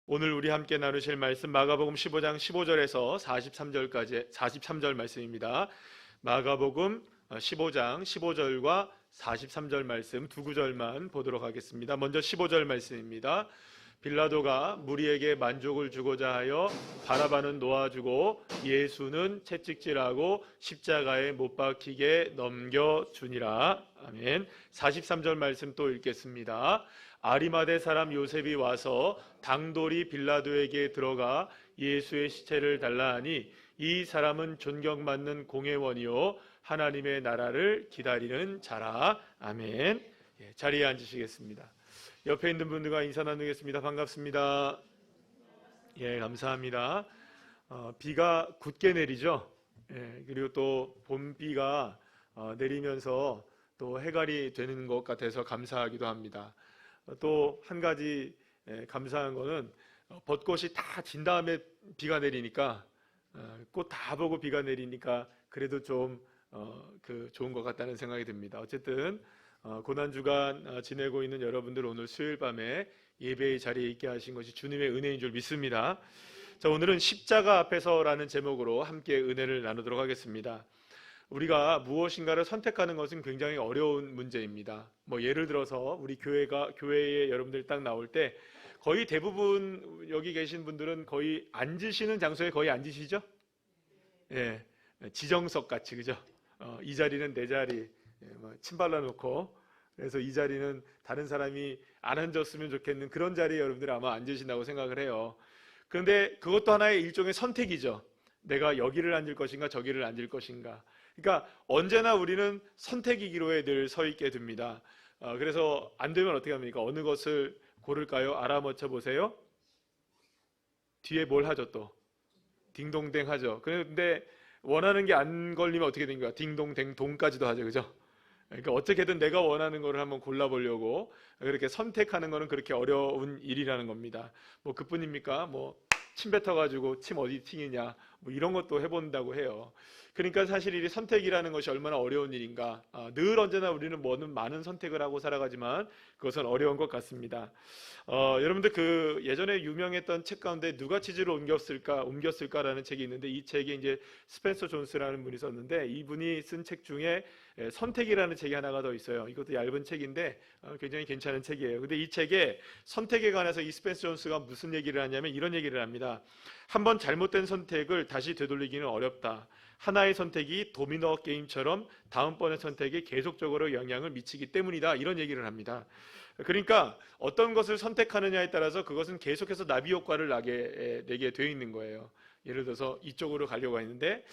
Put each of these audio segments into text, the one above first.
오늘 우리 함께 나누실 말씀 마가복음 15장 15절에서 43절 말씀입니다. 마가복음 15장 15절과 43절 말씀 두 구절만 보도록 하겠습니다. 먼저 15절 말씀입니다. 빌라도가 무리에게 만족을 주고자 하여 바라바는 놓아주고 예수는 채찍질하고 십자가에 못 박히게 넘겨주니라. 아멘. 43절 말씀 또 읽겠습니다. 아리마대 사람 요셉이 와서 당돌이 빌라도에게 들어가 예수의 시체를 달라 하니 이 사람은 존경받는 공회원이요 하나님의 나라를 기다리는 자라. 아멘. 자리에 앉으시겠습니다. 옆에 있는 분들과 인사 나누겠습니다. 반갑습니다. 감사합니다. 비가 굳게 내리죠. 그리고 또 봄비가 내리면서 또 해갈이 되는 것 같아서 감사하기도 합니다. 또 한 가지 감사한 거는 벚꽃이 다 진 다음에 비가 내리니까 꽃 다 보고 비가 내리니까 그래도 좀 좋은 것 같다는 생각이 듭니다. 어쨌든 고난주간 지내고 있는 여러분들 오늘 수요일 밤에 예배의 자리에 있게 하신 것이 주님의 은혜인 줄 믿습니다. 자, 오늘은 십자가 앞에서라는 제목으로 함께 은혜를 나누도록 하겠습니다. 우리가 무엇인가를 선택하는 것은 굉장히 어려운 문제입니다. 예를 들어서 우리 교회에 여러분들 딱 나올 때 거의 대부분 여기 계신 분들은 거의 앉으시는 장소에 거의 앉으시죠? 지정석 같이, 그죠? 이 자리는 내 자리, 침 발라놓고, 그래서 이 자리는 다른 사람이 안 앉았으면 좋겠는 그런 자리에 여러분들이 아마 앉으신다고 생각을 해요. 그런데 그것도 하나의 일종의 선택이죠. 내가 여기를 앉을 것인가 저기를 앉을 것인가. 그러니까 언제나 우리는 선택의 기로에 늘 서 있게 됩니다. 그래서 안 되면 어떻게 합니까? 어느 것을 고를까요? 알아맞혀 보세요. 뒤에 뭘 하죠 또? 딩동댕 하죠. 그런데 원하는 게 안 걸리면 어떻게 됩니까? 딩동댕 동까지도 하죠. 그죠? 그러니까 어떻게든 내가 원하는 거를 한번 골라보려고 그렇게 선택하는 거는 그렇게 어려운 일이라는 겁니다. 그뿐입니까? 침 뱉어가지고 침 어디 튀기냐 이런 것도 해본다고 해요. 그러니까 사실 이 선택이라는 것이 얼마나 어려운 일인가. 늘 언제나 우리는 많은 선택을 하고 살아가지만 그것은 어려운 것 같습니다. 여러분들 예전에 유명했던 책 가운데 누가 치즈를 옮겼을까라는 책이 있는데 이 책에 이제 스펜서 존스라는 분이 썼는데 이분이 쓴 책 중에 선택이라는 책이 하나가 더 있어요. 이것도 얇은 책인데 굉장히 괜찮은 책이에요. 근데 이 책에 선택에 관해서 이 스펜서 존스가 무슨 얘기를 하냐면 이런 얘기를 합니다. 한번 잘못된 선택을 다시 되돌리기는 어렵다. 하나의 선택이 도미노 게임처럼 다음번의 선택에 계속적으로 영향을 미치기 때문이다. 이런 얘기를 합니다. 그러니까 어떤 것을 선택하느냐에 따라서 그것은 계속해서 나비 효과를 내게 되어 있는 거예요. 예를 들어서 이쪽으로 가려고 했는데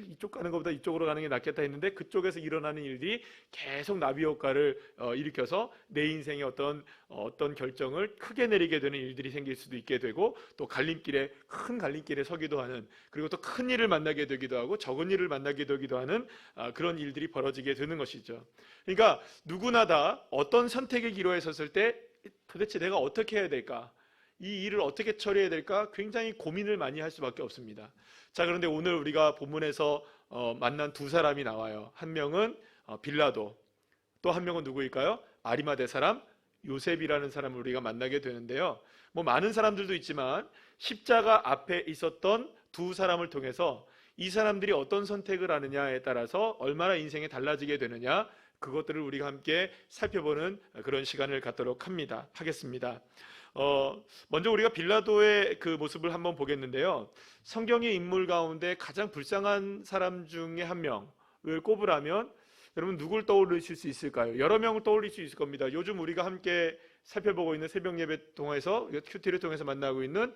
이쪽 가는 것보다 이쪽으로 가는 게 낫겠다 했는데 그쪽에서 일어나는 일들이 계속 나비 효과를 일으켜서 내 인생의 어떤 결정을 크게 내리게 되는 일들이 생길 수도 있게 되고 또 큰 갈림길에 서기도 하는, 그리고 또 큰 일을 만나게 되기도 하고 적은 일을 만나게 되기도 하는 그런 일들이 벌어지게 되는 것이죠. 그러니까 누구나 다 어떤 선택의 기로에 섰을 때 도대체 내가 어떻게 해야 될까? 이 일을 어떻게 처리해야 될까 굉장히 고민을 많이 할 수밖에 없습니다. 자, 그런데 오늘 우리가 본문에서 만난 두 사람이 나와요. 한 명은 빌라도, 또 한 명은 누구일까요? 아리마대 사람 요셉이라는 사람을 우리가 만나게 되는데요. 많은 사람들도 있지만 십자가 앞에 있었던 두 사람을 통해서 이 사람들이 어떤 선택을 하느냐에 따라서 얼마나 인생이 달라지게 되느냐, 그것들을 우리가 함께 살펴보는 그런 시간을 갖도록 하겠습니다. 먼저 우리가 빌라도의 그 모습을 한번 보겠는데요. 성경의 인물 가운데 가장 불쌍한 사람 중에 한 명을 꼽으라면 여러분 누굴 떠올리실 수 있을까요? 여러 명을 떠올릴 수 있을 겁니다. 요즘 우리가 함께 살펴보고 있는 새벽 예배 통해서, 큐티를 통해서 만나고 있는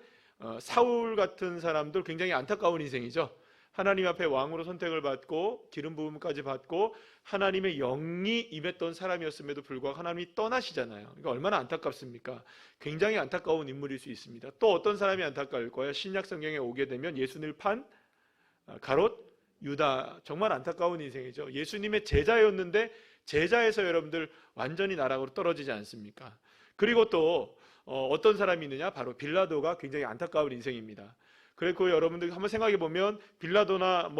사울 같은 사람들, 굉장히 안타까운 인생이죠. 하나님 앞에 왕으로 선택을 받고 기름 부음까지 받고 하나님의 영이 임했던 사람이었음에도 불구하고 하나님이 떠나시잖아요. 그러니까 얼마나 안타깝습니까? 굉장히 안타까운 인물일 수 있습니다. 또 어떤 사람이 안타까울 거예요? 신약 성경에 오게 되면 예수님을 판 가롯 유다, 정말 안타까운 인생이죠. 예수님의 제자였는데 제자에서 여러분들 완전히 나락으로 떨어지지 않습니까? 그리고 또 어떤 사람이 있느냐? 바로 빌라도가 굉장히 안타까운 인생입니다. 그리고 여러분들 한번 생각해 보면 빌라도나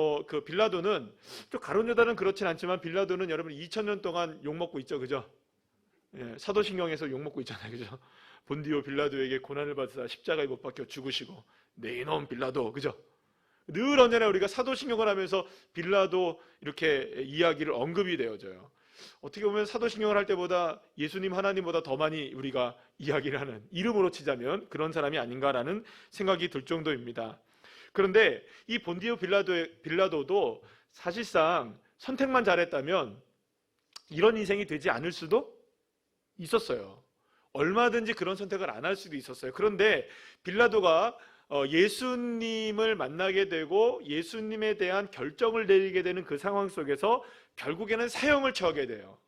빌라도는 또 가룟 유다는 그렇진 않지만 빌라도는 여러분 2000년 동안 욕 먹고 있죠, 그죠? 사도신경에서 욕먹고 있잖아요. 그죠? 본디오 빌라도에게 고난을 받으사 십자가에 못 박혀 죽으시고 내 이놈 빌라도, 그죠? 늘 언제나 우리가 사도신경을 하면서 빌라도 이렇게 이야기를 언급이 되어져요. 어떻게 보면 사도신경을 할 때보다 예수님 하나님보다 더 많이 우리가 이야기를 하는, 이름으로 치자면 그런 사람이 아닌가라는 생각이 들 정도입니다. 그런데 이 본디오 빌라도도 사실상 선택만 잘했다면 이런 인생이 되지 않을 수도 있었어요. 얼마든지 그런 선택을 안 할 수도 있었어요. 그런데 빌라도가 예수님을 만나게 되고 예수님에 대한 결정을 내리게 되는 그 상황 속에서 결국에는 사형을 처하게 돼요.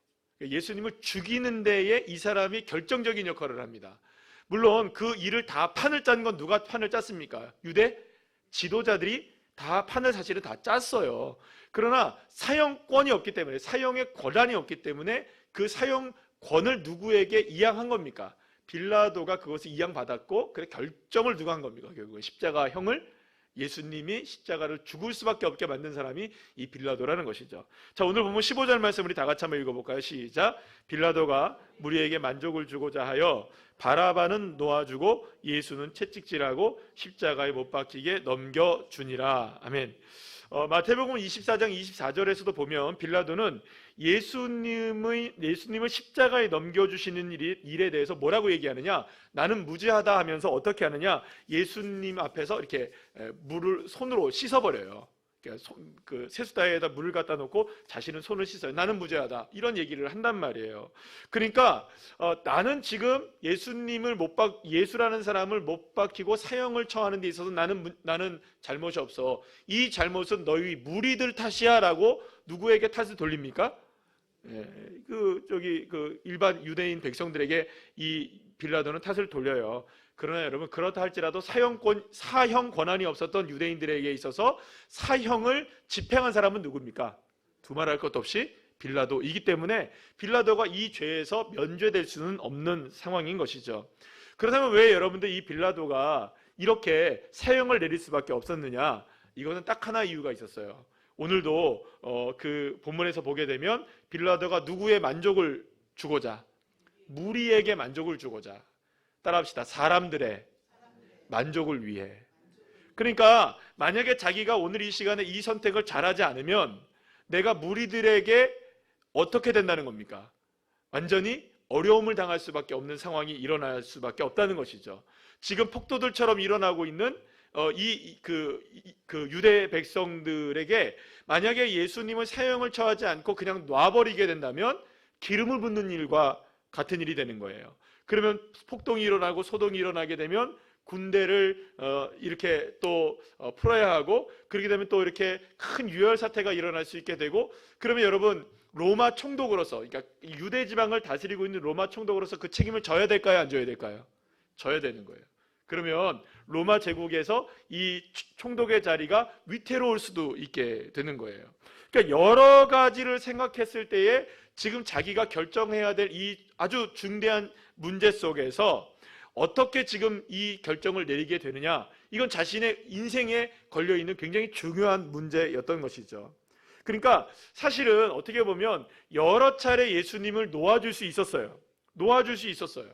예수님을 죽이는 데에 이 사람이 결정적인 역할을 합니다. 물론 그 일을 다 판을 짠 건 누가 판을 짰습니까? 유대 지도자들이 다 판을 사실은 다 짰어요. 그러나 사형권이 없기 때문에, 사형의 권한이 없기 때문에 그 사형권을 누구에게 이양한 겁니까? 빌라도가 그것을 이양받았고, 그래 결정을 누가 한 겁니까? 결국은 십자가형을, 예수님이 십자가를 죽을 수밖에 없게 만든 사람이 이 빌라도라는 것이죠. 자, 오늘 보면 15절 말씀 우리 다 같이 한번 읽어볼까요? 시작. 빌라도가 무리에게 만족을 주고자 하여 바라바는 놓아주고 예수는 채찍질하고 십자가에 못 박히게 넘겨주니라. 아멘. 마태복음 24장 24절에서도 보면 빌라도는 예수님을 십자가에 넘겨주시는 일에 대해서 뭐라고 얘기하느냐? 나는 무죄하다 하면서 어떻게 하느냐? 예수님 앞에서 이렇게 물을 손으로 씻어버려요. 그 세수대에다 물을 갖다 놓고 자신은 손을 씻어요. 나는 무죄하다, 이런 얘기를 한단 말이에요. 그러니까 나는 지금 예수라는 사람을 못 박히고 사형을 처하는 데 있어서 나는 잘못이 없어. 이 잘못은 너희 무리들 탓이야 라고 누구에게 탓을 돌립니까? 그 일반 유대인 백성들에게 이 빌라도는 탓을 돌려요. 그러나 여러분, 그렇다 할지라도 사형 권한이 없었던 유대인들에게 있어서 사형을 집행한 사람은 누굽니까? 두말할 것도 없이 빌라도이기 때문에 빌라도가 이 죄에서 면죄될 수는 없는 상황인 것이죠. 그렇다면 왜 여러분들 이 빌라도가 이렇게 사형을 내릴 수밖에 없었느냐? 이거는 딱 하나 이유가 있었어요. 오늘도 그 본문에서 보게 되면 빌라도가 누구의 만족을 주고자? 무리에게 만족을 주고자. 따라합시다. 사람들의 만족을 위해. 그러니까 만약에 자기가 오늘 이 시간에 이 선택을 잘하지 않으면 내가 무리들에게 어떻게 된다는 겁니까? 완전히 어려움을 당할 수밖에 없는 상황이 일어날 수밖에 없다는 것이죠. 지금 폭도들처럼 일어나고 있는 그 유대 백성들에게 만약에 예수님을 사형을 처하지 않고 그냥 놔버리게 된다면 기름을 붓는 일과 같은 일이 되는 거예요. 그러면 폭동이 일어나고 소동이 일어나게 되면 군대를 이렇게 또 풀어야 하고, 그렇게 되면 또 이렇게 큰 유혈 사태가 일어날 수 있게 되고, 그러면 여러분 로마 총독으로서, 그러니까 유대 지방을 다스리고 있는 로마 총독으로서 그 책임을 져야 될까요? 안 져야 될까요? 져야 되는 거예요. 그러면 로마 제국에서 이 총독의 자리가 위태로울 수도 있게 되는 거예요. 그러니까 여러 가지를 생각했을 때에 지금 자기가 결정해야 될 이 아주 중대한 문제 속에서 어떻게 지금 이 결정을 내리게 되느냐, 이건 자신의 인생에 걸려있는 굉장히 중요한 문제였던 것이죠. 그러니까 사실은 어떻게 보면 여러 차례 예수님을 놓아줄 수 있었어요. 놓아줄 수 있었어요.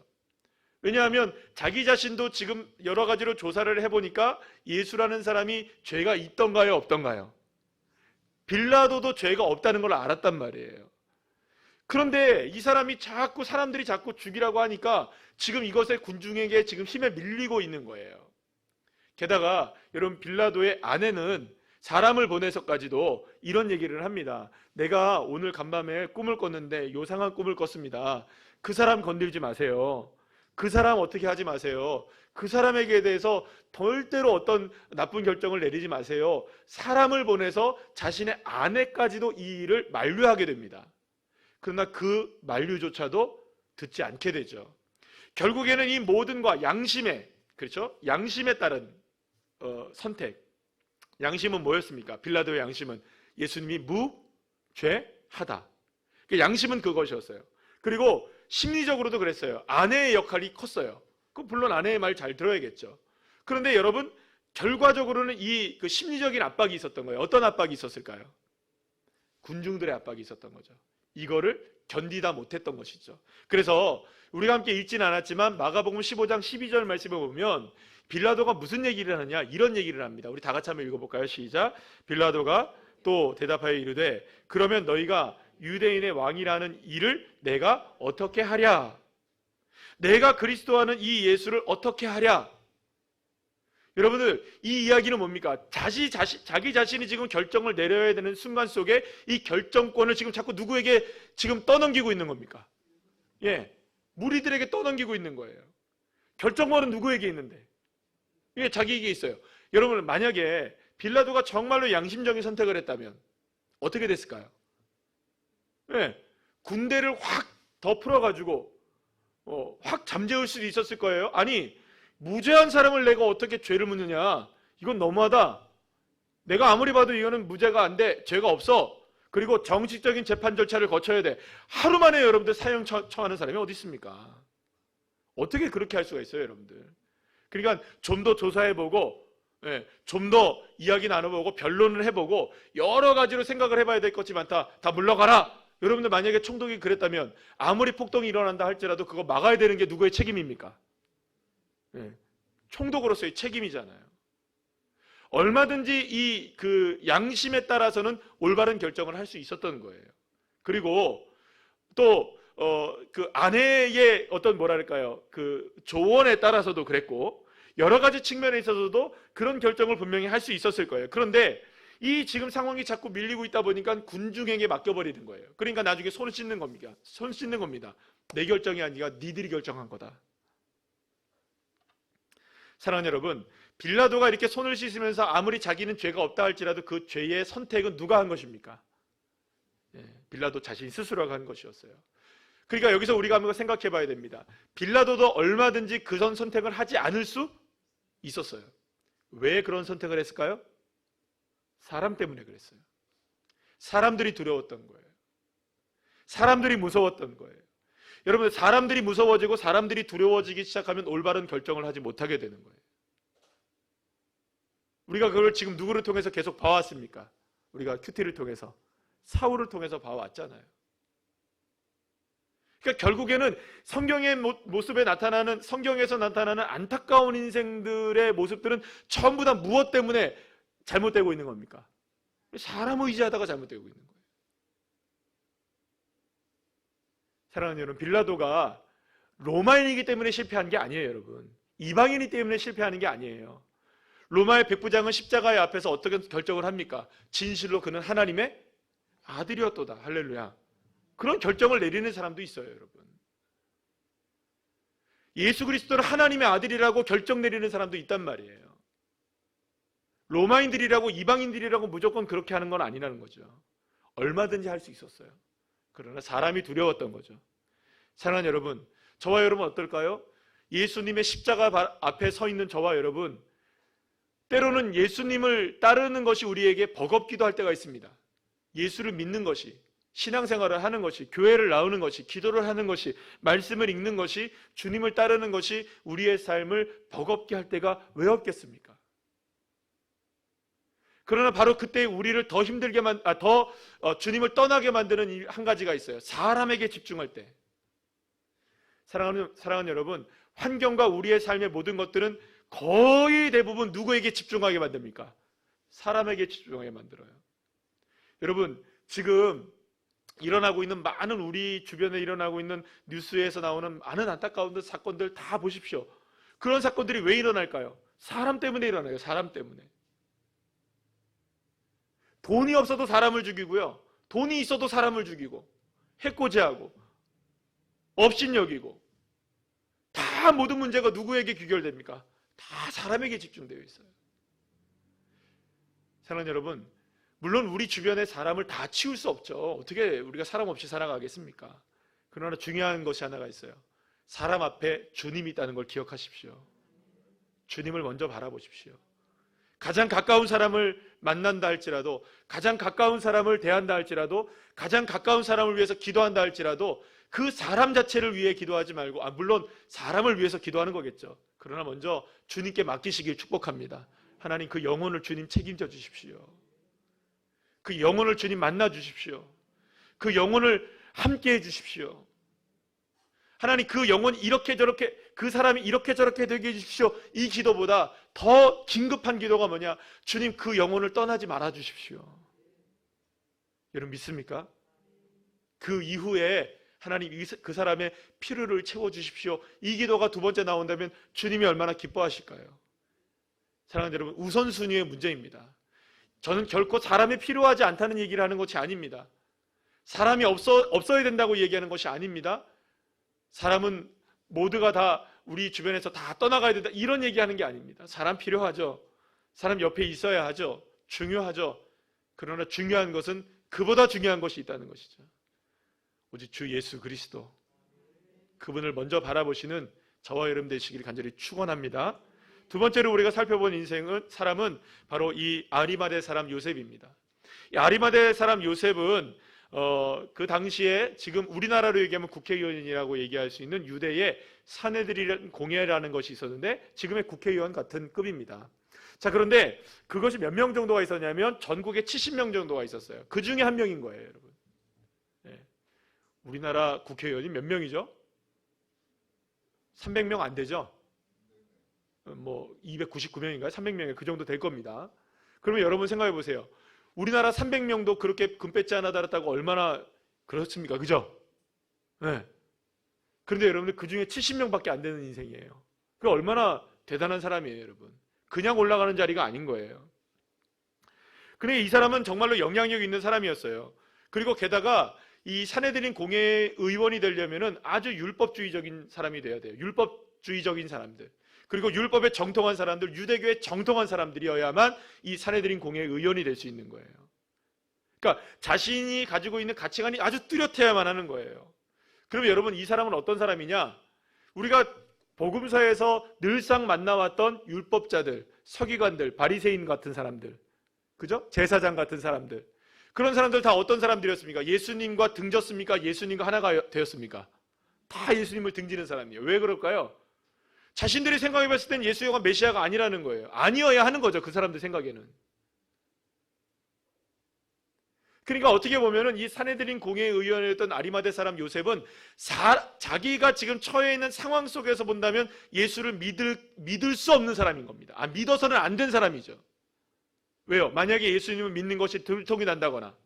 왜냐하면 자기 자신도 지금 여러 가지로 조사를 해보니까 예수라는 사람이 죄가 있던가요, 없던가요? 빌라도도 죄가 없다는 걸 알았단 말이에요. 그런데 이 사람이 사람들이 자꾸 죽이라고 하니까 지금 이것에 군중에게 지금 힘에 밀리고 있는 거예요. 게다가 여러분, 빌라도의 아내는 사람을 보내서까지도 이런 얘기를 합니다. 내가 오늘 간밤에 꿈을 꿨는데 요상한 꿈을 꿨습니다. 그 사람 건들지 마세요. 그 사람 어떻게 하지 마세요. 그 사람에게 대해서 절대로 어떤 나쁜 결정을 내리지 마세요. 사람을 보내서 자신의 아내까지도 이 일을 만류하게 됩니다. 그러나 그 만류조차도 듣지 않게 되죠. 결국에는 이 모든과 양심에, 그렇죠? 양심에 따른 선택. 양심은 뭐였습니까? 빌라도의 양심은 예수님이 무죄하다. 양심은 그것이었어요. 그리고 심리적으로도 그랬어요. 아내의 역할이 컸어요. 물론 아내의 말 잘 들어야겠죠. 그런데 여러분, 결과적으로는 그 심리적인 압박이 있었던 거예요. 어떤 압박이 있었을까요? 군중들의 압박이 있었던 거죠. 이거를 견디다 못했던 것이죠. 그래서 우리가 함께 읽지는 않았지만 마가복음 15장 12절 말씀을 보면 빌라도가 무슨 얘기를 하느냐, 이런 얘기를 합니다. 우리 다 같이 한번 읽어볼까요? 시작. 빌라도가 또 대답하여 이르되 그러면 너희가 유대인의 왕이라는 이를 내가 어떻게 하랴? 내가 그리스도하는 이 예수를 어떻게 하랴? 여러분들, 이 이야기는 뭡니까? 자기 자신이 지금 결정을 내려야 되는 순간 속에 이 결정권을 지금 자꾸 누구에게 지금 떠넘기고 있는 겁니까? 예, 무리들에게 떠넘기고 있는 거예요. 결정권은 누구에게 있는데? 이게 자기에게 있어요. 여러분, 만약에 빌라도가 정말로 양심적인 선택을 했다면 어떻게 됐을까요? 예, 군대를 확 덮어가지고 확 잠재울 수도 있었을 거예요. 아니, 무죄한 사람을 내가 어떻게 죄를 묻느냐, 이건 너무하다. 내가 아무리 봐도 이거는 무죄가 안 돼, 죄가 없어. 그리고 정식적인 재판 절차를 거쳐야 돼. 하루 만에 여러분들 사형 처하는 사람이 어디 있습니까? 어떻게 그렇게 할 수가 있어요, 여러분들? 그러니까 좀 더 조사해보고, 좀 더 이야기 나눠보고 변론을 해보고 여러 가지로 생각을 해봐야 될 것이 많다. 다 물러가라. 여러분들, 만약에 총독이 그랬다면 아무리 폭동이 일어난다 할지라도 그거 막아야 되는 게 누구의 책임입니까? 총독으로서의 책임이잖아요. 얼마든지 그 양심에 따라서는 올바른 결정을 할 수 있었던 거예요. 그리고 또 그 아내의 어떤 뭐랄까요, 그 조언에 따라서도 그랬고 여러 가지 측면에 있어서도 그런 결정을 분명히 할 수 있었을 거예요. 그런데 이 지금 상황이 자꾸 밀리고 있다 보니까 군중에게 맡겨버리는 거예요. 그러니까 나중에 손 씻는 겁니다. 내 결정이 아니라 니들이 결정한 거다. 사랑하는 여러분, 빌라도가 이렇게 손을 씻으면서 아무리 자기는 죄가 없다 할지라도 그 죄의 선택은 누가 한 것입니까? 빌라도 자신 스스로가 한 것이었어요. 그러니까 여기서 우리가 한번 생각해 봐야 됩니다. 빌라도도 얼마든지 그런 선택을 하지 않을 수 있었어요. 왜 그런 선택을 했을까요? 사람 때문에 그랬어요. 사람들이 두려웠던 거예요. 사람들이 무서웠던 거예요. 여러분, 사람들이 무서워지고 사람들이 두려워지기 시작하면 올바른 결정을 하지 못하게 되는 거예요. 우리가 그걸 지금 누구를 통해서 계속 봐왔습니까? 우리가 큐티를 통해서, 사울을 통해서 봐왔잖아요. 그러니까 결국에는 성경의 모습에 나타나는, 성경에서 나타나는 안타까운 인생들의 모습들은 전부 다 무엇 때문에 잘못되고 있는 겁니까? 사람을 의지하다가 잘못되고 있는 거예요. 사랑하는 여러분, 빌라도가 로마인이기 때문에 실패한 게 아니에요, 여러분. 이방인이기 때문에 실패하는 게 아니에요. 로마의 백부장은 십자가의 앞에서 어떻게 결정을 합니까? 진실로 그는 하나님의 아들이었도다. 할렐루야. 그런 결정을 내리는 사람도 있어요, 여러분. 예수 그리스도를 하나님의 아들이라고 결정 내리는 사람도 있단 말이에요. 로마인들이라고 이방인들이라고 무조건 그렇게 하는 건 아니라는 거죠. 얼마든지 할 수 있었어요. 그러나 사람이 두려웠던 거죠. 사랑하는 여러분, 저와 여러분 어떨까요? 예수님의 십자가 앞에 서 있는 저와 여러분, 때로는 예수님을 따르는 것이 우리에게 버겁기도 할 때가 있습니다. 예수를 믿는 것이, 신앙생활을 하는 것이, 교회를 나오는 것이, 기도를 하는 것이, 말씀을 읽는 것이, 주님을 따르는 것이 우리의 삶을 버겁게 할 때가 왜 없겠습니까? 그러나 바로 그때 우리를 더 힘들게 주님을 떠나게 만드는 한 가지가 있어요. 사람에게 집중할 때. 사랑하는 여러분, 환경과 우리의 삶의 모든 것들은 거의 대부분 누구에게 집중하게 만듭니까? 사람에게 집중하게 만들어요. 여러분, 지금 일어나고 있는 많은, 우리 주변에 일어나고 있는 뉴스에서 나오는 많은 안타까운 사건들 다 보십시오. 그런 사건들이 왜 일어날까요? 사람 때문에 일어나요. 사람 때문에. 돈이 없어도 사람을 죽이고요, 돈이 있어도 사람을 죽이고, 해코지하고, 업신여기고, 다 모든 문제가 누구에게 귀결됩니까? 다 사람에게 집중되어 있어요. 사랑하는 여러분, 물론 우리 주변의 사람을 다 치울 수 없죠. 어떻게 우리가 사람 없이 살아가겠습니까? 그러나 중요한 것이 하나가 있어요. 사람 앞에 주님이 있다는 걸 기억하십시오. 주님을 먼저 바라보십시오. 가장 가까운 사람을 만난다 할지라도, 가장 가까운 사람을 대한다 할지라도, 가장 가까운 사람을 위해서 기도한다 할지라도 그 사람 자체를 위해 기도하지 말고, 물론 사람을 위해서 기도하는 거겠죠. 그러나 먼저 주님께 맡기시길 축복합니다. 하나님, 그 영혼을 주님 책임져 주십시오. 그 영혼을 주님 만나 주십시오. 그 영혼을 함께 해주십시오. 하나님, 그 영혼 이렇게 저렇게, 그 사람이 이렇게 저렇게 되게 해주십시오. 이 기도보다 더 긴급한 기도가 뭐냐? 주님, 그 영혼을 떠나지 말아주십시오. 여러분 믿습니까? 그 이후에 하나님, 그 사람의 필요를 채워주십시오. 이 기도가 두 번째 나온다면 주님이 얼마나 기뻐하실까요? 사랑하는 여러분, 우선순위의 문제입니다. 저는 결코 사람이 필요하지 않다는 얘기를 하는 것이 아닙니다. 사람이 없어야 된다고 얘기하는 것이 아닙니다. 사람은 모두가 다 우리 주변에서 다 떠나가야 된다, 이런 얘기하는 게 아닙니다. 사람 필요하죠. 사람 옆에 있어야 하죠. 중요하죠. 그러나 중요한 것은 그보다 중요한 것이 있다는 것이죠. 오직 주 예수 그리스도, 그분을 먼저 바라보시는 저와 여러분 되시기를 간절히 축원합니다. 두 번째로 우리가 살펴본 사람은 바로 이 아리마대 사람 요셉입니다. 이 아리마대 사람 요셉은 그 당시에 지금 우리나라로 얘기하면 국회의원이라고 얘기할 수 있는 유대의 사내들이라는 공회라는 것이 있었는데 지금의 국회의원 같은 급입니다. 자, 그런데 그것이 몇 명 정도가 있었냐면 전국에 70명 정도가 있었어요. 그 중에 한 명인 거예요, 여러분. 네. 우리나라 국회의원이 몇 명이죠? 300명 안 되죠? 뭐 299명인가요? 300명이 그 정도 될 겁니다. 그러면 여러분 생각해 보세요. 우리나라 300명도 그렇게 금배지 하나 달았다고 얼마나 그렇습니까? 그죠? 네. 그런데 여러분들 그 중에 70명밖에 안 되는 인생이에요. 그 얼마나 대단한 사람이에요, 여러분. 그냥 올라가는 자리가 아닌 거예요. 근데 이 사람은 정말로 영향력 있는 사람이었어요. 그리고 게다가 이 사내들인 공회 의원이 되려면은 아주 율법주의적인 사람이 돼야 돼요. 율법주의적인 사람들. 그리고 율법에 정통한 사람들, 유대교에 정통한 사람들이어야만 이 사내들인 공회 의원이 될 수 있는 거예요. 그러니까 자신이 가지고 있는 가치관이 아주 뚜렷해야만 하는 거예요. 그러면 여러분, 이 사람은 어떤 사람이냐? 우리가 복음서에서 늘상 만나왔던 율법자들, 서기관들, 바리새인 같은 사람들, 그죠? 제사장 같은 사람들, 그런 사람들 다 어떤 사람들이었습니까? 예수님과 등졌습니까? 예수님과 하나가 되었습니까? 다 예수님을 등지는 사람이에요. 왜 그럴까요? 자신들이 생각해 봤을 땐 예수가 메시아가 아니라는 거예요. 아니어야 하는 거죠, 그 사람들 생각에는. 그러니까 어떻게 보면은 이 사내들인 공회의원이었던 아리마대 사람 요셉은 자기가 지금 처해 있는 상황 속에서 본다면 예수를 믿을 수 없는 사람인 겁니다. 믿어서는 안 된 사람이죠. 왜요? 만약에 예수님을 믿는 것이 들통이 난다거나,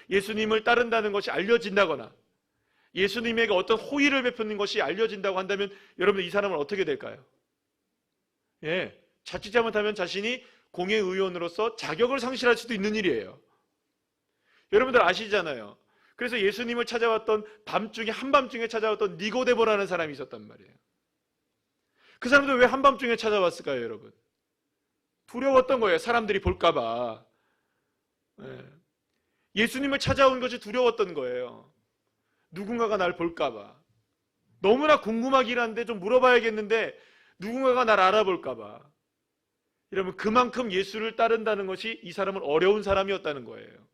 예수님을 따른다는 것이 알려진다거나, 예수님에게 어떤 호의를 베푸는 것이 알려진다고 한다면 여러분, 이 사람은 어떻게 될까요? 예, 자칫 잘못하면 자신이 공회의원으로서 자격을 상실할 수도 있는 일이에요. 여러분들 아시잖아요. 그래서 예수님을 찾아왔던 밤중에, 한밤중에 찾아왔던 니고데모라는 사람이 있었단 말이에요. 그 사람도 왜 한밤중에 찾아왔을까요, 여러분? 두려웠던 거예요. 사람들이 볼까봐. 예수님을 찾아온 것이 두려웠던 거예요. 누군가가 날 볼까봐. 너무나 궁금하긴 한데 좀 물어봐야겠는데 누군가가 날 알아볼까봐. 여러분, 그만큼 예수를 따른다는 것이 이 사람은 어려운 사람이었다는 거예요.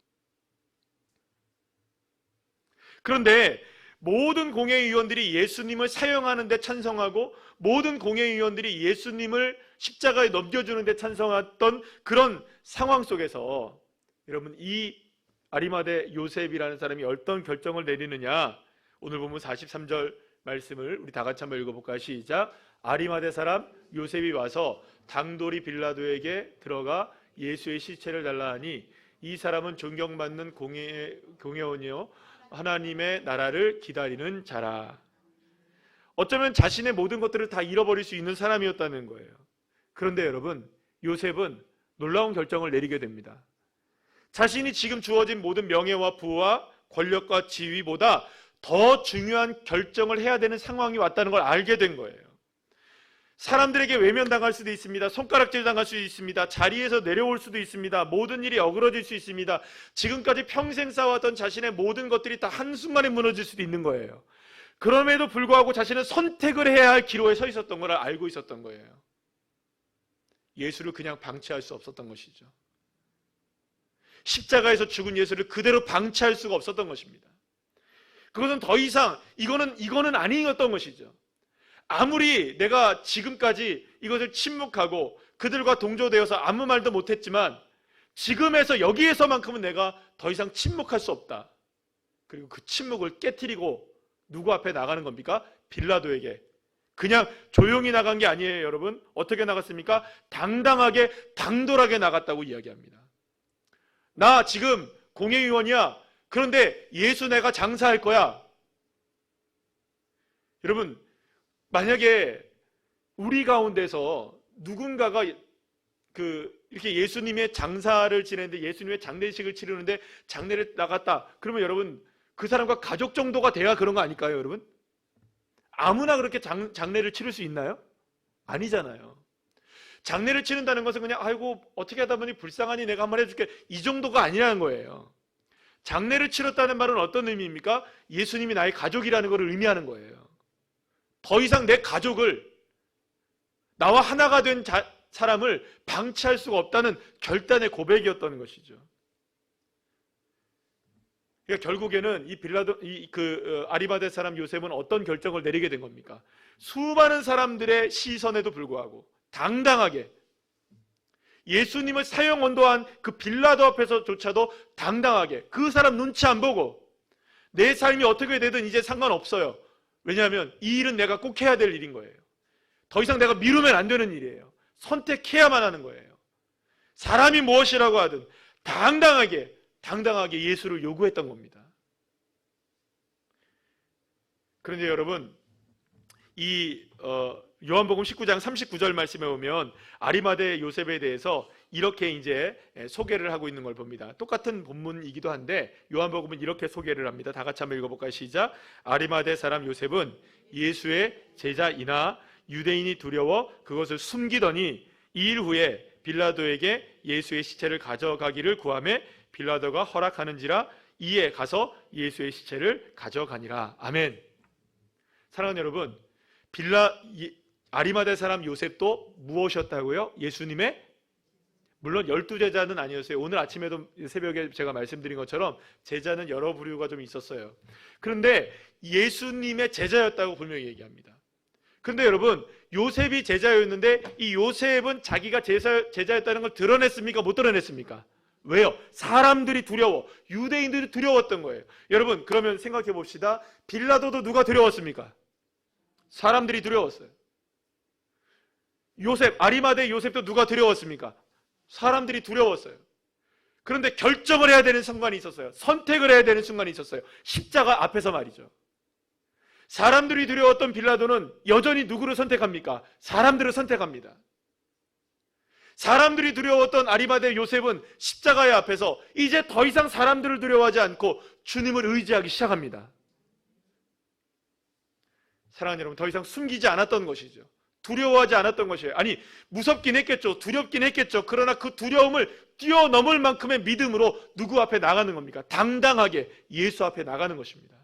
그런데 모든 공회의원들이 예수님을 사형하는 데 찬성하고 모든 공회의원들이 예수님을 십자가에 넘겨주는 데 찬성했던 그런 상황 속에서 여러분, 이 아리마대 요셉이라는 사람이 어떤 결정을 내리느냐, 오늘 보면 43절 말씀을 우리 다 같이 한번 읽어볼까요? 시작. 아리마대 사람 요셉이 와서 당돌이 빌라도에게 들어가 예수의 시체를 달라 하니 이 사람은 존경받는 공회원이요 하나님의 나라를 기다리는 자라. 어쩌면 자신의 모든 것들을 다 잃어버릴 수 있는 사람이었다는 거예요. 그런데 여러분, 요셉은 놀라운 결정을 내리게 됩니다. 자신이 지금 주어진 모든 명예와 부와 권력과 지위보다 더 중요한 결정을 해야 되는 상황이 왔다는 걸 알게 된 거예요. 사람들에게 외면당할 수도 있습니다. 손가락질 당할 수도 있습니다. 자리에서 내려올 수도 있습니다. 모든 일이 어그러질 수 있습니다. 지금까지 평생 쌓아왔던 자신의 모든 것들이 다 한순간에 무너질 수도 있는 거예요. 그럼에도 불구하고 자신은 선택을 해야 할 기로에 서 있었던 걸 알고 있었던 거예요. 예수를 그냥 방치할 수 없었던 것이죠. 십자가에서 죽은 예수를 그대로 방치할 수가 없었던 것입니다. 그것은 더 이상 이거는 아니었던 것이죠. 아무리 내가 지금까지 이것을 침묵하고 그들과 동조되어서 아무 말도 못했지만 지금에서 여기에서만큼은 내가 더 이상 침묵할 수 없다. 그리고 그 침묵을 깨트리고 누구 앞에 나가는 겁니까? 빌라도에게. 그냥 조용히 나간 게 아니에요, 여러분. 어떻게 나갔습니까? 당당하게, 당돌하게 나갔다고 이야기합니다. 나 지금 공회의원이야. 그런데 예수 내가 장사할 거야. 여러분, 만약에 우리 가운데서 누군가가 이렇게 예수님의 장사를 지내는데, 예수님의 장례식을 치르는데 장례를 나갔다. 그러면 여러분, 그 사람과 가족 정도가 돼야 그런 거 아닐까요, 여러분? 아무나 그렇게 장례를 치를 수 있나요? 아니잖아요. 장례를 치른다는 것은 그냥 아이고 어떻게 하다 보니 불쌍하니 내가 한번 해줄게, 이 정도가 아니라는 거예요. 장례를 치렀다는 말은 어떤 의미입니까? 예수님이 나의 가족이라는 것을 의미하는 거예요. 더 이상 내 가족을, 나와 하나가 된 사람을 방치할 수가 없다는 결단의 고백이었던 것이죠. 그러니까 결국에는 아리마대 사람 요셉은 어떤 결정을 내리게 된 겁니까? 수많은 사람들의 시선에도 불구하고 당당하게 예수님을 사형 언도한 그 빌라도 앞에서조차도 당당하게, 그 사람 눈치 안 보고 내 삶이 어떻게 되든 이제 상관없어요. 왜냐하면 이 일은 내가 꼭 해야 될 일인 거예요. 더 이상 내가 미루면 안 되는 일이에요. 선택해야만 하는 거예요. 사람이 무엇이라고 하든 당당하게 예수를 요구했던 겁니다. 그런데 여러분, 이 요한복음 19장 39절 말씀에 보면 아리마대 요셉에 대해서 이렇게 이제 소개를 하고 있는 걸 봅니다. 똑같은 본문이기도 한데 요한복음은 이렇게 소개를 합니다. 다 같이 한번 읽어볼까요? 시작. 아리마대 사람 요셉은 예수의 제자이나 유대인이 두려워 그것을 숨기더니 2일 후에 빌라도에게 예수의 시체를 가져가기를 구하매 빌라도가 허락하는지라 이에 가서 예수의 시체를 가져가니라. 아멘. 사랑하는 여러분, 아리마대 사람 요셉도 무엇이었다고요? 예수님의, 물론 12제자는 아니었어요. 오늘 아침에도 새벽에 제가 말씀드린 것처럼 제자는 여러 부류가 좀 있었어요. 그런데 예수님의 제자였다고 분명히 얘기합니다. 그런데 여러분, 요셉이 제자였는데 이 요셉은 자기가 제자였다는 걸 드러냈습니까? 못 드러냈습니까? 왜요? 사람들이 두려워, 유대인들이 두려웠던 거예요. 여러분, 그러면 생각해 봅시다. 빌라도도 누가 두려웠습니까? 사람들이 두려웠어요. 아리마대 요셉도 누가 두려웠습니까? 사람들이 두려웠어요. 그런데 결정을 해야 되는 순간이 있었어요. 선택을 해야 되는 순간이 있었어요. 십자가 앞에서 말이죠. 사람들이 두려웠던 빌라도는 여전히 누구를 선택합니까? 사람들을 선택합니다. 사람들이 두려웠던 아리마대 요셉은 십자가의 앞에서 이제 더 이상 사람들을 두려워하지 않고 주님을 의지하기 시작합니다. 사랑하는 여러분, 더 이상 숨기지 않았던 것이죠. 두려워하지 않았던 것이에요. 아니, 무섭긴 했겠죠. 두렵긴 했겠죠. 그러나 그 두려움을 뛰어넘을 만큼의 믿음으로 누구 앞에 나가는 겁니까? 당당하게 예수 앞에 나가는 것입니다.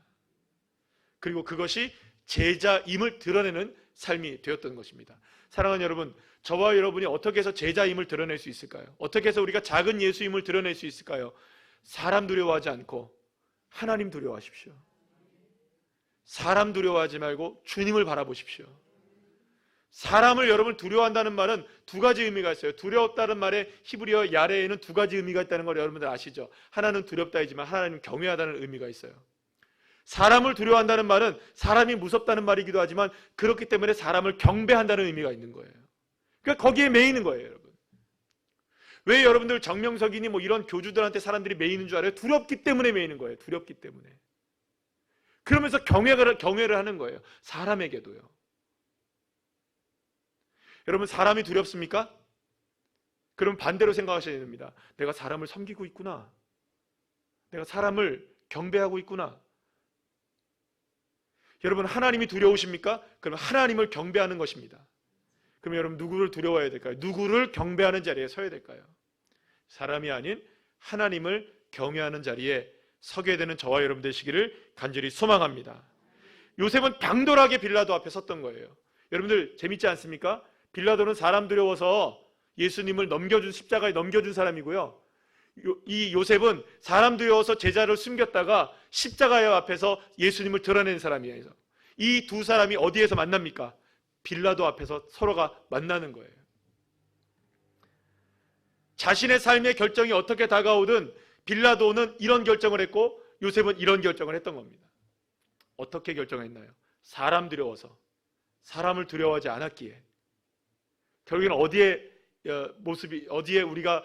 그리고 그것이 제자임을 드러내는 삶이 되었던 것입니다. 사랑하는 여러분, 저와 여러분이 어떻게 해서 제자임을 드러낼 수 있을까요? 어떻게 해서 우리가 작은 예수임을 드러낼 수 있을까요? 사람 두려워하지 않고 하나님 두려워하십시오. 사람 두려워하지 말고 주님을 바라보십시오. 사람을 여러분 두려워한다는 말은 두 가지 의미가 있어요. 두려웠다는 말에 히브리어 야레에는 두 가지 의미가 있다는 걸 여러분들 아시죠? 하나는 두렵다이지만 하나는 경외하다는 의미가 있어요. 사람을 두려워한다는 말은 사람이 무섭다는 말이기도 하지만 그렇기 때문에 사람을 경배한다는 의미가 있는 거예요. 그러니까 거기에 매이는 거예요, 여러분. 왜 여러분들 정명석이니 뭐 이런 교주들한테 사람들이 매이는 줄 알아요? 두렵기 때문에 매이는 거예요. 두렵기 때문에. 그러면서 경외를 하는 거예요. 사람에게도요. 여러분, 사람이 두렵습니까? 그럼 반대로 생각하셔야 됩니다. 내가 사람을 섬기고 있구나. 내가 사람을 경배하고 있구나. 여러분, 하나님이 두려우십니까? 그럼 하나님을 경배하는 것입니다. 그럼 여러분, 누구를 두려워해야 될까요? 누구를 경배하는 자리에 서야 될까요? 사람이 아닌 하나님을 경외하는 자리에 서게 되는 저와 여러분 되시기를 간절히 소망합니다. 요셉은 당돌하게 빌라도 앞에 섰던 거예요. 여러분들 재밌지 않습니까? 빌라도는 사람 두려워서 예수님을 십자가에 넘겨준 사람이고요. 이 요셉은 사람 두려워서 제자를 숨겼다가 십자가의 앞에서 예수님을 드러낸 사람이에요. 이 두 사람이 어디에서 만납니까? 빌라도 앞에서 서로가 만나는 거예요. 자신의 삶의 결정이 어떻게 다가오든 빌라도는 이런 결정을 했고 요셉은 이런 결정을 했던 겁니다. 어떻게 결정했나요? 사람 두려워서, 사람을 두려워하지 않았기에. 결국에는 어디에 우리가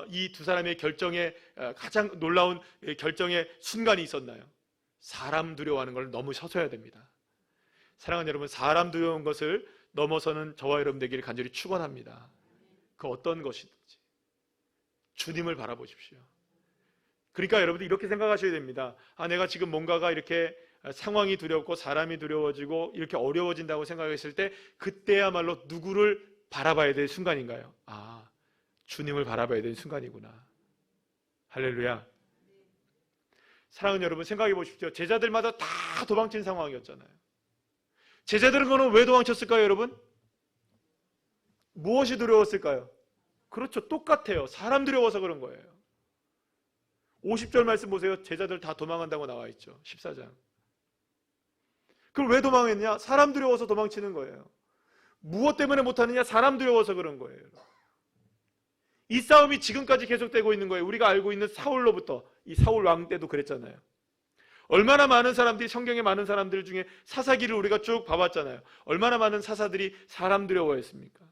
이 두 사람의 결정에 가장 놀라운 결정의 순간이 있었나요? 사람 두려워하는 걸 넘으셔야 됩니다. 사랑하는 여러분, 사람 두려운 것을 넘어서는 저와 여러분 되기를 간절히 축원합니다. 그 어떤 것이든지 주님을 바라보십시오. 그러니까 여러분들 이렇게 생각하셔야 됩니다. 내가 지금 뭔가가 이렇게 상황이 두렵고 사람이 두려워지고 이렇게 어려워진다고 생각했을 때 그때야말로 누구를 바라봐야 될 순간인가요? 주님을 바라봐야 될 순간이구나. 할렐루야. 사랑하는 여러분, 생각해 보십시오. 제자들마다 다 도망친 상황이었잖아요. 제자들은 왜 도망쳤을까요, 여러분? 무엇이 두려웠을까요? 그렇죠, 똑같아요. 사람 두려워서 그런 거예요. 50절 말씀 보세요. 제자들 다 도망한다고 나와 있죠. 14장. 그럼 왜 도망했냐? 사람 두려워서 도망치는 거예요. 무엇 때문에 못하느냐? 사람 두려워서 그런 거예요. 이 싸움이 지금까지 계속되고 있는 거예요. 우리가 알고 있는 사울로부터, 이 사울 왕 때도 그랬잖아요. 얼마나 많은 사람들이, 성경에 많은 사람들 중에 사사기를 우리가 쭉 봐봤잖아요. 얼마나 많은 사사들이 사람 두려워했습니까?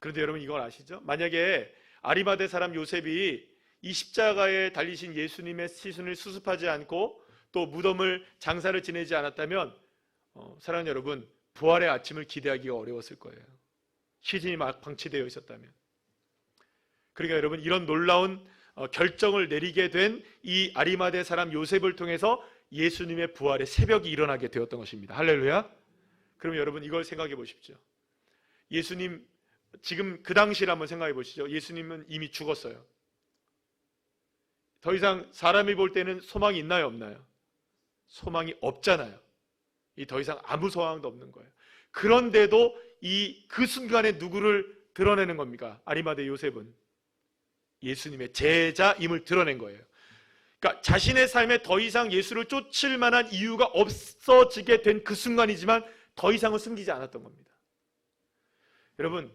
그런데 여러분 이걸 아시죠? 만약에 아리마대 사람 요셉이 이 십자가에 달리신 예수님의 시신을 수습하지 않고 또 무덤을 장사를 지내지 않았다면 사랑하는 여러분, 부활의 아침을 기대하기가 어려웠을 거예요. 시신이 막 방치되어 있었다면. 그러니까 여러분, 이런 놀라운 결정을 내리게 된 이 아리마대 사람 요셉을 통해서 예수님의 부활의 새벽이 일어나게 되었던 것입니다. 할렐루야. 그러면 여러분 이걸 생각해 보십시오. 예수님, 지금 그 당시를 한번 생각해 보시죠. 예수님은 이미 죽었어요. 더 이상 사람이 볼 때는 소망이 있나요, 없나요? 소망이 없잖아요. 더 이상 아무 소망도 없는 거예요. 그런데도 그 순간에 누구를 드러내는 겁니까? 아리마대 요셉은 예수님의 제자임을 드러낸 거예요. 그러니까 자신의 삶에 더 이상 예수를 쫓을 만한 이유가 없어지게 된 그 순간이지만 더 이상은 숨기지 않았던 겁니다. 여러분,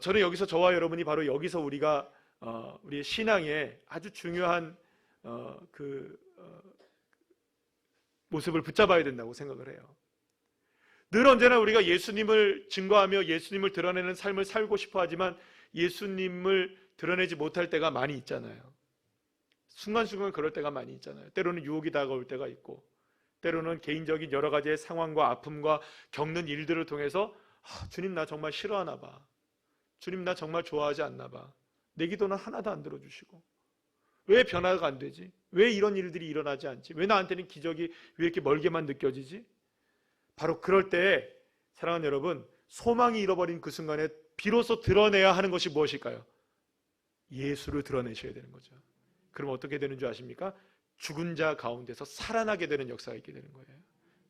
저는 여기서 저와 여러분이 바로 여기서 우리가 우리의 신앙에 아주 중요한 모습을 붙잡아야 된다고 생각을 해요. 늘 언제나 우리가 예수님을 증거하며 예수님을 드러내는 삶을 살고 싶어 하지만 예수님을 드러내지 못할 때가 많이 있잖아요. 순간순간 그럴 때가 많이 있잖아요. 때로는 유혹이 다가올 때가 있고, 때로는 개인적인 여러 가지의 상황과 아픔과 겪는 일들을 통해서 주님 나 정말 싫어하나 봐, 주님 나 정말 좋아하지 않나 봐, 내 기도는 하나도 안 들어주시고 왜 변화가 안 되지? 왜 이런 일들이 일어나지 않지? 왜 나한테는 기적이 왜 이렇게 멀게만 느껴지지? 바로 그럴 때 사랑하는 여러분, 소망이 잃어버린 그 순간에 비로소 드러내야 하는 것이 무엇일까요? 예수를 드러내셔야 되는 거죠. 그럼 어떻게 되는 줄 아십니까? 죽은 자 가운데서 살아나게 되는 역사가 있게 되는 거예요.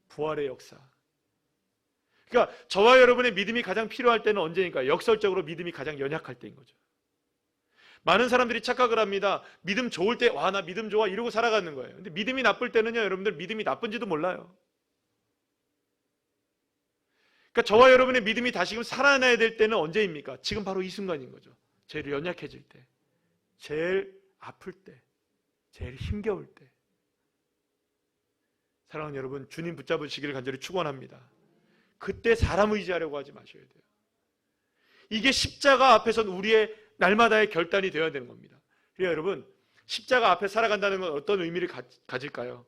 부활의 역사. 그러니까 저와 여러분의 믿음이 가장 필요할 때는 언제니까? 역설적으로 믿음이 가장 연약할 때인 거죠. 많은 사람들이 착각을 합니다. 믿음 좋을 때 나 믿음 좋아 이러고 살아가는 거예요. 근데 믿음이 나쁠 때는요, 여러분들 믿음이 나쁜지도 몰라요. 그러니까 저와 여러분의 믿음이 다시금 살아나야 될 때는 언제입니까? 지금 바로 이 순간인 거죠. 제일 연약해질 때, 제일 아플 때, 제일 힘겨울 때. 사랑하는 여러분, 주님 붙잡으시기를 간절히 축원합니다. 그때 사람 의지하려고 하지 마셔야 돼요. 이게 십자가 앞에선 우리의 날마다의 결단이 되어야 되는 겁니다. 그러니까 여러분, 십자가 앞에 살아간다는 건 어떤 의미를 가질까요?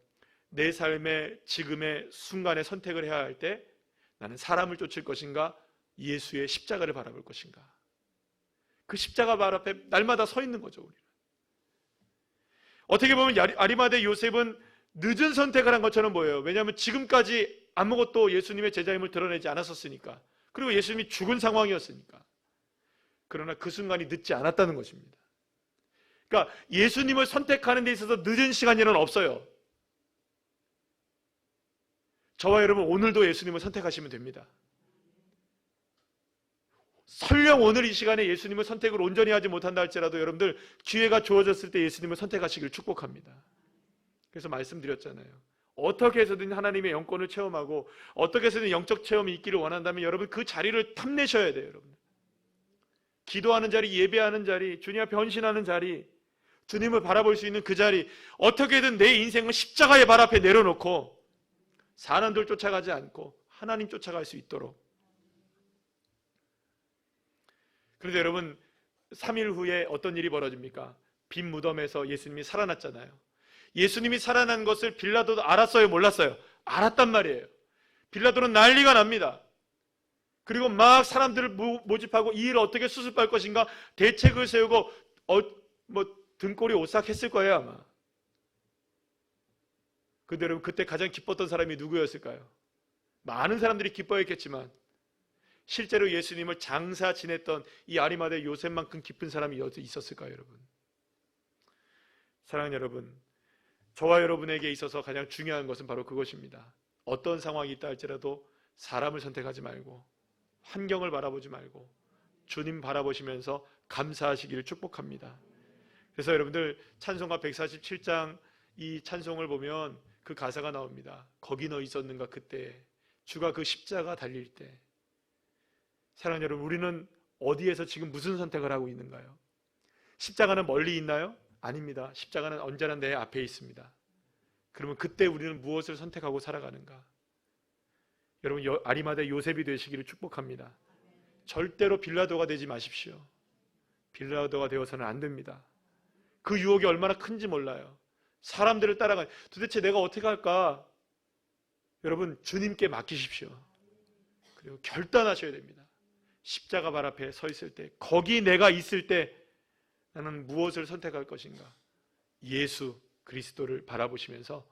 내 삶의 지금의 순간에 선택을 해야 할 때 나는 사람을 쫓을 것인가, 예수의 십자가를 바라볼 것인가. 그 십자가 발 앞에 날마다 서 있는 거죠. 우리는. 어떻게 보면 아리마대 요셉은 늦은 선택을 한 것처럼 보여요. 왜냐하면 지금까지 아무것도 예수님의 제자임을 드러내지 않았었으니까. 그리고 예수님이 죽은 상황이었으니까. 그러나 그 순간이 늦지 않았다는 것입니다. 그러니까 예수님을 선택하는 데 있어서 늦은 시간이란 없어요. 저와 여러분 오늘도 예수님을 선택하시면 됩니다. 설령 오늘 이 시간에 예수님을 선택을 온전히 하지 못한다 할지라도 여러분들 기회가 주어졌을 때 예수님을 선택하시길 축복합니다. 그래서 말씀드렸잖아요. 어떻게 해서든 하나님의 영권을 체험하고 어떻게 해서든 영적 체험이 있기를 원한다면 여러분 그 자리를 탐내셔야 돼요. 여러분. 기도하는 자리, 예배하는 자리, 주님 앞에 헌신하는 자리, 주님을 바라볼 수 있는 그 자리, 어떻게든 내 인생을 십자가의 발 앞에 내려놓고 사람들 쫓아가지 않고 하나님 쫓아갈 수 있도록. 그런데 여러분, 3일 후에 어떤 일이 벌어집니까? 빈 무덤에서 예수님이 살아났잖아요. 예수님이 살아난 것을 빌라도도 알았어요, 몰랐어요? 알았단 말이에요. 빌라도는 난리가 납니다. 그리고 막 사람들을 모집하고 이 일을 어떻게 수습할 것인가 대책을 세우고 등골이 오싹했을 거예요, 아마. 근데 여러분, 그때 가장 기뻤던 사람이 누구였을까요? 많은 사람들이 기뻐했겠지만 실제로 예수님을 장사 지냈던 이 아리마대 요셉만큼 기쁜 사람이 어디 있었을까요, 여러분? 사랑하는 여러분, 저와 여러분에게 있어서 가장 중요한 것은 바로 그것입니다. 어떤 상황이 있다 할지라도 사람을 선택하지 말고 환경을 바라보지 말고 주님 바라보시면서 감사하시기를 축복합니다. 그래서 여러분들 찬송가 147장 이 찬송을 보면 그 가사가 나옵니다. 거기 너 있었는가 그때, 주가 그 십자가 달릴 때. 사랑하는 여러분, 우리는 어디에서 지금 무슨 선택을 하고 있는가요? 십자가는 멀리 있나요? 아닙니다. 십자가는 언제나 내 앞에 있습니다. 그러면 그때 우리는 무엇을 선택하고 살아가는가? 여러분, 아리마대 요셉이 되시기를 축복합니다. 절대로 빌라도가 되지 마십시오. 빌라도가 되어서는 안 됩니다. 그 유혹이 얼마나 큰지 몰라요. 사람들을 따라가 도대체 내가 어떻게 할까? 여러분, 주님께 맡기십시오. 그리고 결단하셔야 됩니다. 십자가 발 앞에 서 있을 때, 거기 내가 있을 때 나는 무엇을 선택할 것인가? 예수 그리스도를 바라보시면서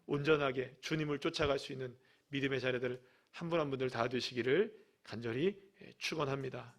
온전하게 주님을 쫓아갈 수 있는 믿음의 자녀들 한 분 한 분들 다 되시기를 간절히 축원합니다.